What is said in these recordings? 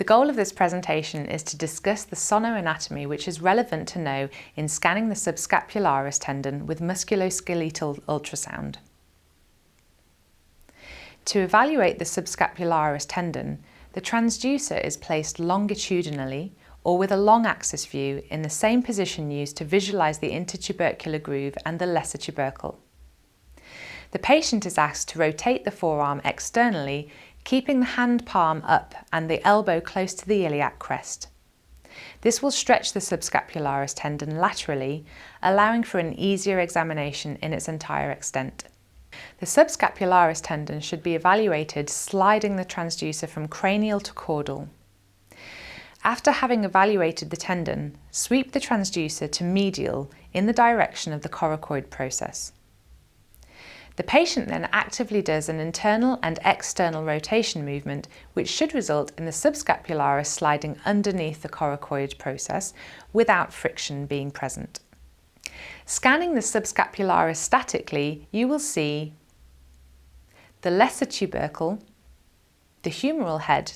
The goal of this presentation is to discuss the sonoanatomy which is relevant to know in scanning the subscapularis tendon with musculoskeletal ultrasound. To evaluate the subscapularis tendon, the transducer is placed longitudinally or with a long axis view in the same position used to visualise the intertubercular groove and the lesser tubercle. The patient is asked to rotate the forearm externally, keeping the hand palm up and the elbow close to the iliac crest. This will stretch the subscapularis tendon laterally, allowing for an easier examination in its entire extent. The subscapularis tendon should be evaluated sliding the transducer from cranial to caudal. After having evaluated the tendon, sweep the transducer to medial in the direction of the coracoid process. The patient then actively does an internal and external rotation movement which should result in the subscapularis sliding underneath the coracoid process without friction being present. Scanning the subscapularis statically, you will see the lesser tubercle, the humeral head.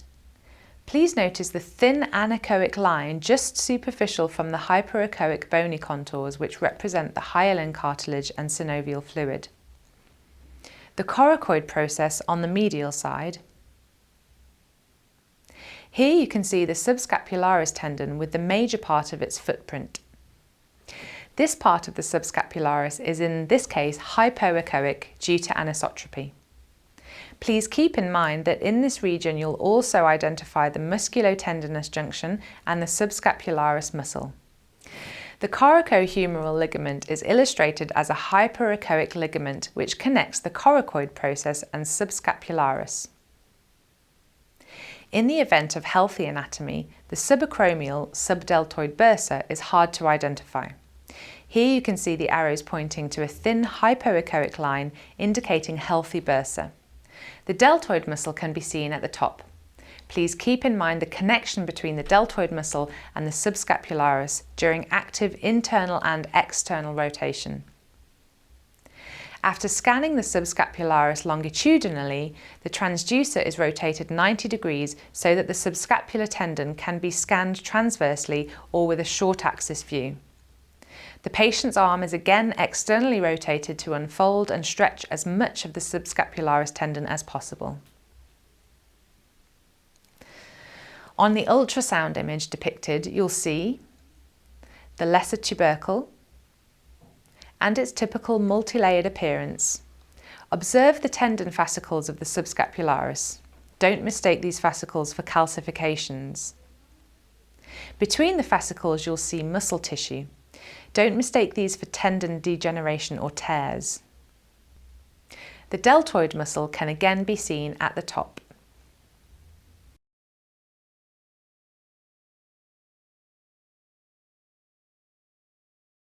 Please notice the thin anechoic line just superficial from the hyperechoic bony contours which represent the hyaline cartilage and synovial fluid. The coracoid process on the medial side. Here you can see the subscapularis tendon with the major part of its footprint. This part of the subscapularis is in this case hypoechoic due to anisotropy. Please keep in mind that in this region you'll also identify the musculotendinous junction and the subscapularis muscle. The coracohumeral ligament is illustrated as a hyperechoic ligament which connects the coracoid process and subscapularis. In the event of healthy anatomy, the subacromial subdeltoid bursa is hard to identify. Here you can see the arrows pointing to a thin hypoechoic line indicating healthy bursa. The deltoid muscle can be seen at the top. Please keep in mind the connection between the deltoid muscle and the subscapularis during active internal and external rotation. After scanning the subscapularis longitudinally, the transducer is rotated 90 degrees so that the subscapular tendon can be scanned transversely or with a short axis view. The patient's arm is again externally rotated to unfold and stretch as much of the subscapularis tendon as possible. On the ultrasound image depicted, you'll see the lesser tubercle and its typical multi-layered appearance. Observe the tendon fascicles of the subscapularis. Don't mistake these fascicles for calcifications. Between the fascicles, you'll see muscle tissue. Don't mistake these for tendon degeneration or tears. The deltoid muscle can again be seen at the top.